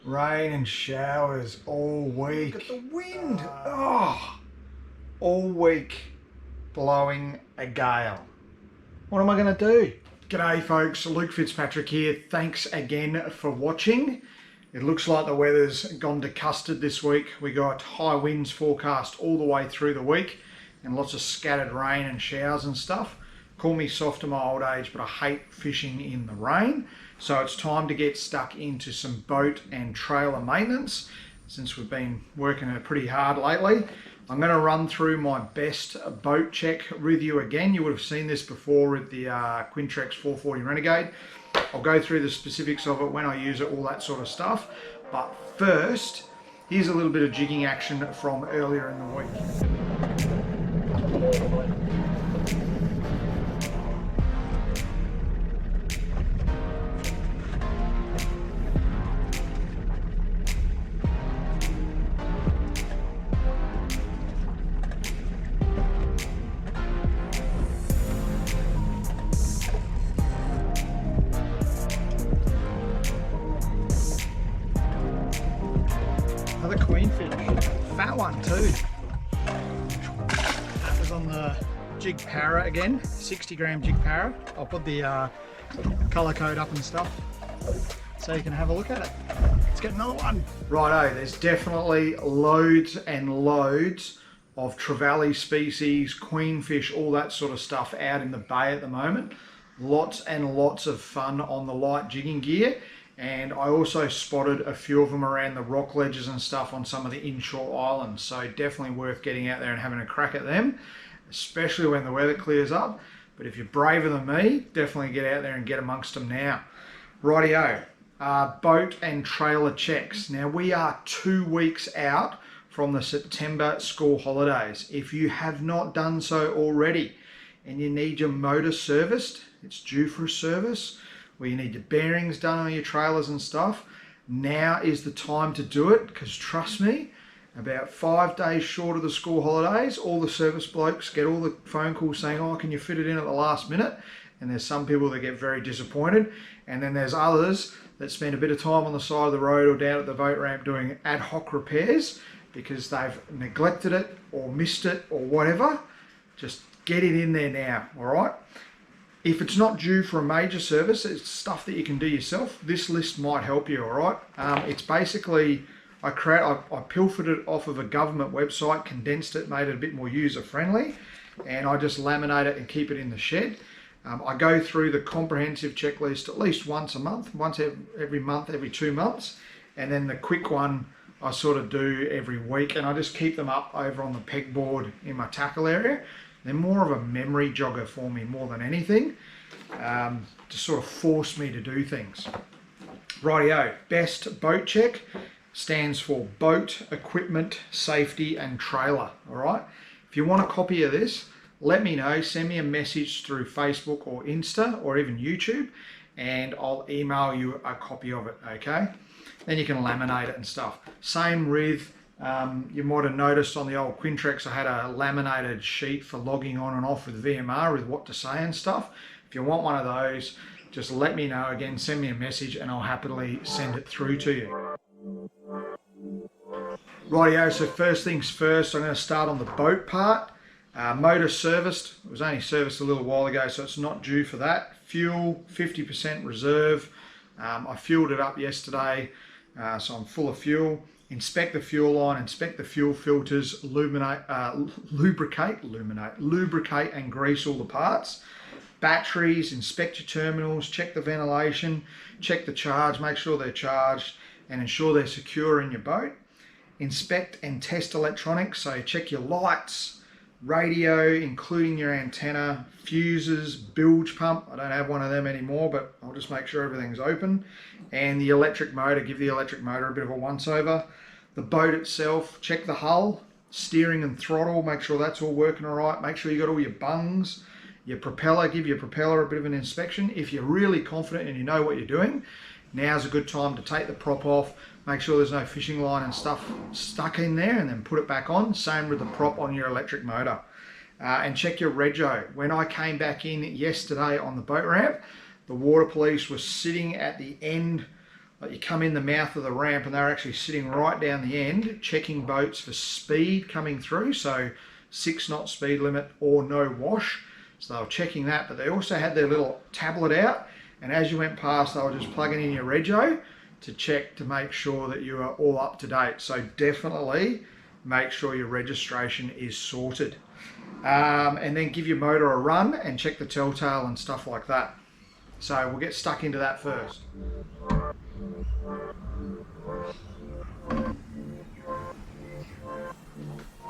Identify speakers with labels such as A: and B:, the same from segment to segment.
A: Rain and showers all week.
B: Look at the wind.
A: All week blowing a gale. What am I going to do? G'day folks, Luke Fitzpatrick here. Thanks again for watching. It looks like the weather's gone to custard this week. We got high winds forecast all the way through the week and lots of scattered rain and showers and stuff. Call me soft in my old age, but I hate fishing in the rain. So it's time to get stuck into some boat and trailer maintenance since we've been working it pretty hard lately. I'm going to run through my best boat check with you again. You would have seen this before with the Queenfish 440 Renegade. I'll go through the specifics of it, when I use it, all that sort of stuff. But first, here's a little bit of jigging action from earlier in the week. Another queenfish, fat one too. That was on the jig para again, 60 gram jig para. I'll put the colour code up and stuff so you can have a look at it. Let's get another one. Righto, there's definitely loads and loads of trevally species, queenfish, all that sort of stuff out in the bay at the moment. Lots and lots of fun on the light jigging gear. And I also spotted a few of them around the rock ledges and stuff on some of the inshore islands. So definitely worth getting out there and having a crack at them, especially when the weather clears up. But if you're braver than me, definitely get out there and get amongst them now. Rightio, boat and trailer checks. Now we are 2 weeks out from the September school holidays. If you have not done so already and you need your motor serviced, it's due for a service, where you need your bearings done on your trailers and stuff, now is the time to do it, because trust me, about 5 days short of the school holidays, all the service blokes get all the phone calls saying, oh, can you fit it in at the last minute? And there's some people that get very disappointed, and then there's others that spend a bit of time on the side of the road or down at the boat ramp doing ad hoc repairs because they've neglected it or missed it or whatever. Just get it in there now, all right? If it's not due for a major service, it's stuff that you can do yourself. This list might help you, all right? It's basically, I pilfered it off of a government website, condensed it, made it a bit more user-friendly, and I just laminate it and keep it in the shed. I go through the comprehensive checklist at least once a month, every month, every 2 months, and then the quick one I sort of do every week, and I just keep them up over on the pegboard in my tackle area. They're more of a memory jogger for me more than anything, to sort of force me to do things. Rightio, best boat check stands for boat, equipment, safety and trailer, all right? If you want a copy of this, let me know, send me a message through Facebook or Insta or even YouTube, and I'll email you a copy of it, okay? Then you can laminate it and stuff. Same with, you might have noticed on the old Quintrex I had a laminated sheet for logging on and off with VMR with what to say and stuff. If you want one of those, just let me know. Again, send me a message and I'll happily send it through to you. Rightio, so first things first, I'm going to start on the boat part. Motor serviced, it was only serviced a little while ago, so it's not due for that. Fuel, 50% reserve. I fueled it up yesterday, so I'm full of fuel. Inspect the fuel line, inspect the fuel filters, lubricate and grease all the parts. Batteries, inspect your terminals, check the ventilation, check the charge, make sure they're charged and ensure they're secure in your boat. Inspect and test electronics, so check your lights, radio, including your antenna, fuses, bilge pump. I don't have one of them anymore, but I'll just make sure everything's open. And the electric motor, give the electric motor a bit of a once over. The boat itself, check the hull, steering and throttle, make sure that's all working all right. Make sure you got all your bungs, your propeller, give your propeller a bit of an inspection. If you're really confident and you know what you're doing, now's a good time to take the prop off, make sure there's no fishing line and stuff stuck in there, and then put it back on. Same with the prop on your electric motor. And check your rego. When I came back in yesterday on the boat ramp, the water police was sitting at the end Like you come in the mouth of the ramp and they're actually sitting right down the end, checking boats for speed coming through. So 6 knot speed limit or no wash. So they were checking that, but they also had their little tablet out. And as you went past, they were just plugging in your rego to check to make sure that you are all up to date. So definitely make sure your registration is sorted. And then give your motor a run and check the telltale and stuff like that. So we'll get stuck into that first.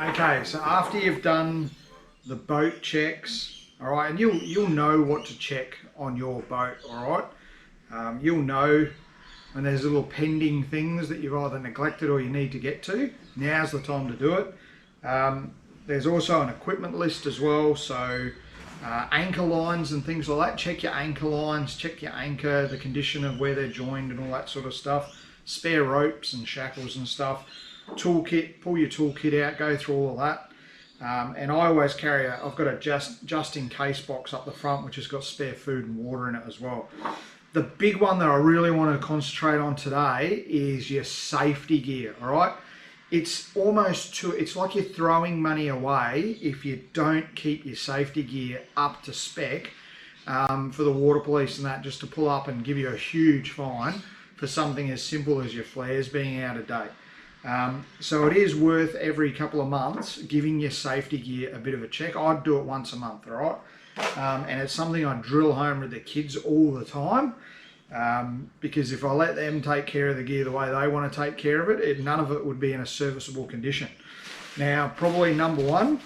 A: Okay, so after you've done the boat checks, all right, and you'll know what to check on your boat, all right. You'll know when there's little pending things that you've either neglected or you need to get to. Now's the time to do it. There's also an equipment list as well, so anchor lines and things like that. Check your anchor lines, check your anchor, the condition of where they're joined and all that sort of stuff. Spare ropes and shackles and stuff. Toolkit, pull your toolkit out, go through all of that. And I always carry I've got a just in case box up the front which has got spare food and water in it as well. The big one that I really want to concentrate on today is your safety gear, all right? It's it's like you're throwing money away if you don't keep your safety gear up to spec for the water police and that, just to pull up and give you a huge fine for something as simple as your flares being out of date. So it is worth every couple of months giving your safety gear a bit of a check. I'd do it once a month, all right? And it's something I drill home with the kids all the time, because if I let them take care of the gear the way they want to take care of it, none of it would be in a serviceable condition. Now, probably number one,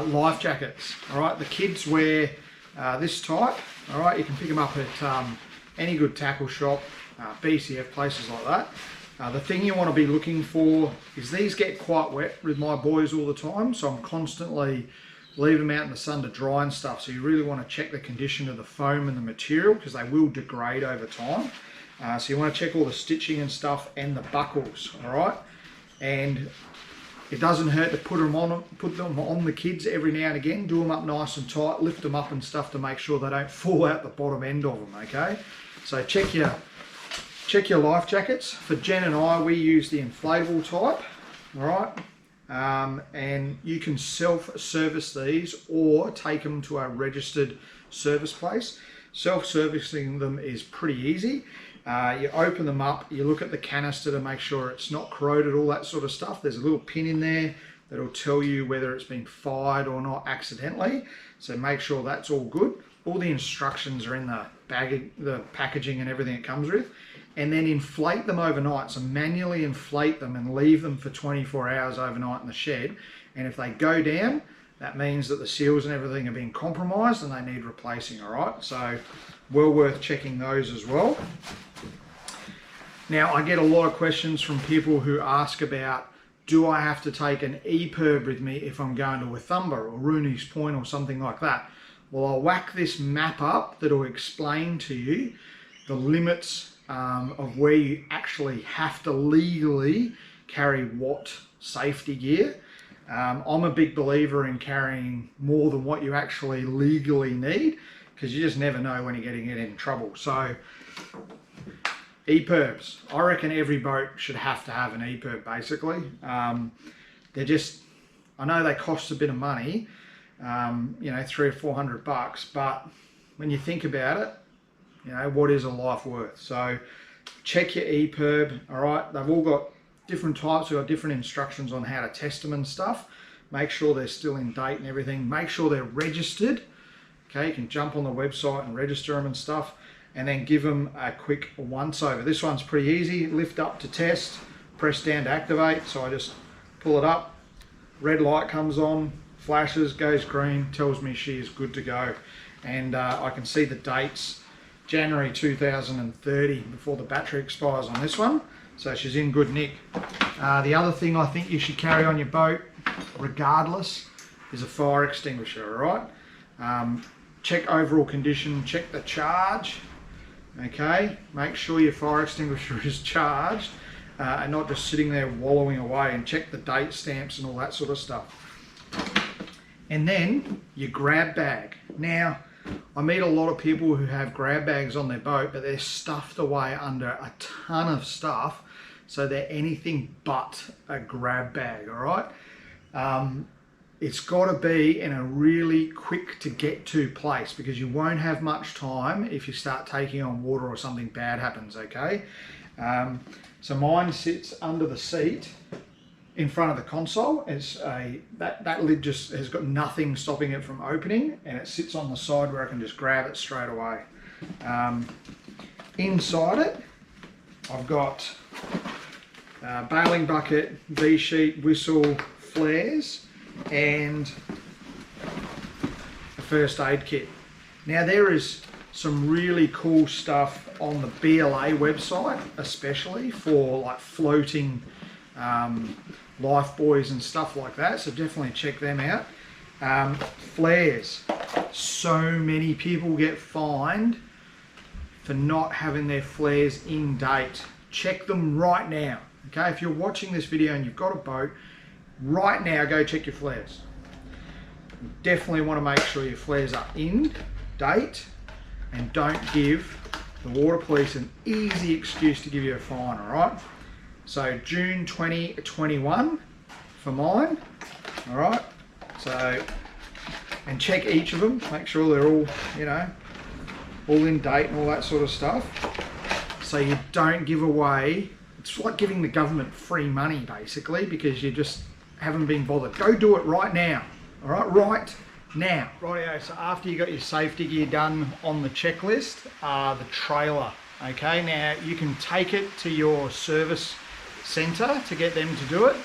A: life jackets. All right, the kids wear this type. All right, you can pick them up at any good tackle shop, BCF, places like that. The thing you want to be looking for is these get quite wet with my boys all the time, so I'm constantly leaving them out in the sun to dry and stuff. So you really want to check the condition of the foam and the material because they will degrade over time. So you want to check all the stitching and stuff and the buckles, all right? And it doesn't hurt to put them on the kids every now and again. Do them up nice and tight, lift them up and stuff to make sure they don't fall out the bottom end of them, okay? So check your life jackets. For Jen and I, we use the inflatable type, all right? And you can self-service these or take them to a registered service place. Self-servicing them is pretty easy. You open them up, you look at the canister to make sure it's not corroded, all that sort of stuff. There's a little pin in there that'll tell you whether it's been fired or not accidentally. So make sure that's all good. All the instructions are in the packaging and everything it comes with. And then inflate them overnight. So manually inflate them and leave them for 24 hours overnight in the shed. And if they go down, that means that the seals and everything have been compromised and they need replacing, all right? So well worth checking those as well. Now, I get a lot of questions from people who ask about, do I have to take an EPIRB with me if I'm going to Withumba or Rooney's Point or something like that? Well, I'll whack this map up that'll explain to you the limits of where you actually have to legally carry what safety gear. I'm a big believer in carrying more than what you actually legally need, because you just never know when you're getting in trouble. So EPIRBs, I reckon every boat should have to have an EPIRB basically. They're just, I know they cost a bit of money, you know, $300 or $400, but when you think about it, you know, what is a life worth? So check your EPIRB, all right? They've all got different types, we've got different instructions on how to test them and stuff. Make sure they're still in date and everything. Make sure they're registered. Okay, you can jump on the website and register them and stuff, and then give them a quick once over. This one's pretty easy. Lift up to test, press down to activate. So I just pull it up, red light comes on, flashes, goes green, tells me she is good to go. And I can see the dates, January 2030, before the battery expires on this one. So she's in good nick. The other thing I think you should carry on your boat, regardless, is a fire extinguisher, all right? Check overall condition, check the charge, okay? Make sure your fire extinguisher is charged and not just sitting there wallowing away, and check the date stamps and all that sort of stuff. And then your grab bag. Now, I meet a lot of people who have grab bags on their boat, but they're stuffed away under a ton of stuff, so they're anything but a grab bag, all right? It's got to be in a really quick to get to place, because you won't have much time if you start taking on water or something bad happens, okay? So mine sits under the seat in front of the console. It's that lid just has got nothing stopping it from opening, and it sits on the side where I can just grab it straight away. Inside it, I've got bailing bucket, V-sheet, whistle, flares, and a first aid kit. Now there is some really cool stuff on the BLA website, especially for like floating life buoys and stuff like that, so definitely check them out. Flares. So many people get fined for not having their flares in date. Check them right now, okay? If you're watching this video and you've got a boat, right now go check your flares. You definitely want to make sure your flares are in date, and don't give the water police an easy excuse to give you a fine, all right? So June 2021 for mine, all right? So, and check each of them, make sure they're all, you know, all in date and all that sort of stuff. So you don't give away, it's like giving the government free money basically, because you just haven't been bothered. Go do it right now, all right? Right now. Rightio, so after you got your safety gear done on the checklist, the trailer, okay? Now you can take it to your service centre to get them to do it.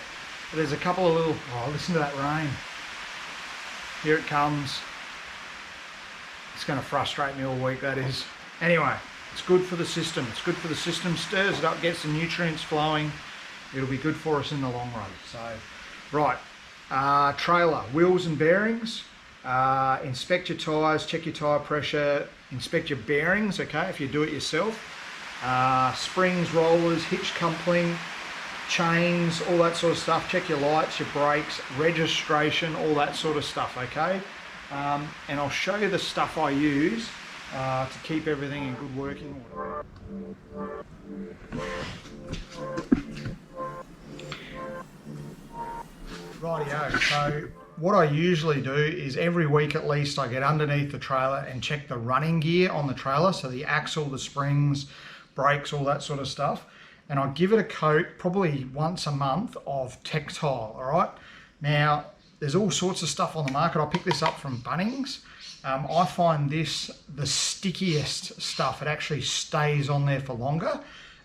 A: But there's a couple of little, oh, listen to that rain. Here it comes. It's going to frustrate me all week, that is. Anyway, it's good for the system. It's good for the system, stirs it up, gets the nutrients flowing. It'll be good for us in the long run. So, right, trailer, wheels and bearings. Inspect your tyres, check your tyre pressure, inspect your bearings, okay, if you do it yourself. Springs, rollers, hitch coupling, chains, all that sort of stuff. Check your lights, your brakes, registration, all that sort of stuff, okay? And I'll show you the stuff I use to keep everything in good working order. Rightio, so what I usually do is every week at least I get underneath the trailer and check the running gear on the trailer, so the axle, the springs, brakes, all that sort of stuff. And I give it a coat probably once a month of Textile, all right? Now, there's all sorts of stuff on the market. I picked this up from Bunnings. I find this the stickiest stuff. It actually stays on there for longer.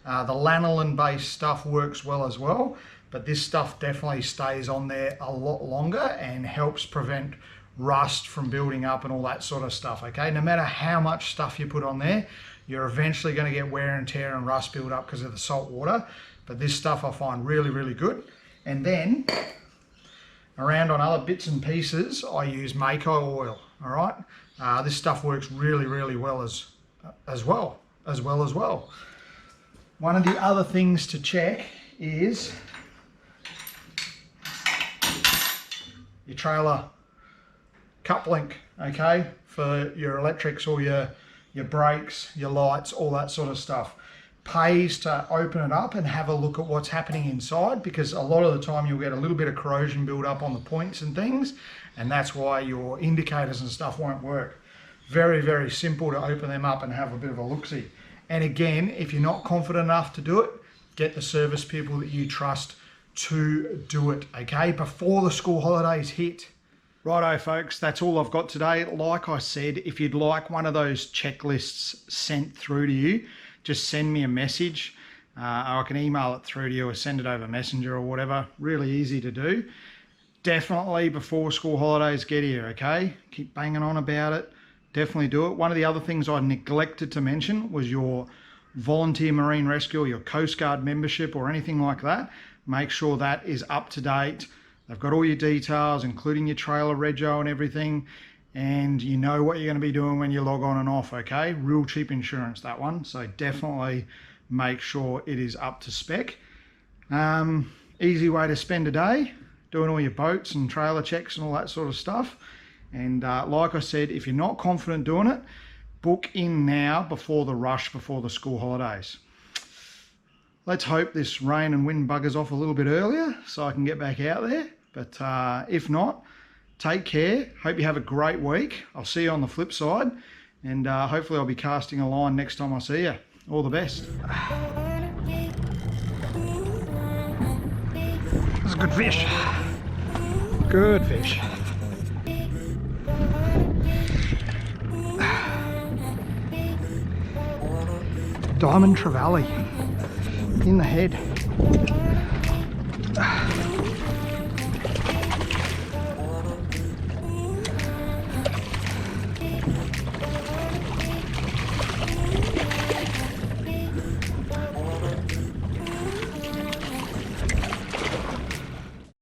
A: The lanolin-based stuff works well as well, but this stuff definitely stays on there a lot longer and helps prevent rust from building up and all that sort of stuff, okay? No matter how much stuff you put on there, you're eventually going to get wear and tear and rust build up because of the salt water. But this stuff I find really, really good. And then around on other bits and pieces, I use Mako oil, all right? This stuff works really, really well as well. One of the other things to check is your trailer cup link, okay, for your electrics or your brakes, your lights, all that sort of stuff. Pays to open it up and have a look at what's happening inside, because a lot of the time you'll get a little bit of corrosion build up on the points and things, and that's why your indicators and stuff won't work. Very, very simple to open them up and have a bit of a look-see. And again, if you're not confident enough to do it, get the service people that you trust to do it, okay, before the school holidays hit. Righto folks, that's all I've got today. Like I said, if you'd like one of those checklists sent through to you, just send me a message. Or I can email it through to you or send it over Messenger or whatever. Really easy to do. Definitely before school holidays get here, okay? Keep banging on about it. Definitely do it. One of the other things I neglected to mention was your volunteer marine rescue or your Coast Guard membership or anything like that. Make sure that is up to date. They've got all your details, including your trailer rego and everything, and you know what you're going to be doing when you log on and off, okay? Real cheap insurance, that one, so definitely make sure it is up to spec. Easy way to spend a day, doing all your boats and trailer checks and all that sort of stuff. And like I said, if you're not confident doing it, book in now before the rush, before the school holidays. Let's hope this rain and wind buggers off a little bit earlier so I can get back out there. But if not, take care. Hope you have a great week. I'll see you on the flip side. And hopefully I'll be casting a line next time I see you. All the best. That's a good fish. Good fish. Diamond trevally in the head.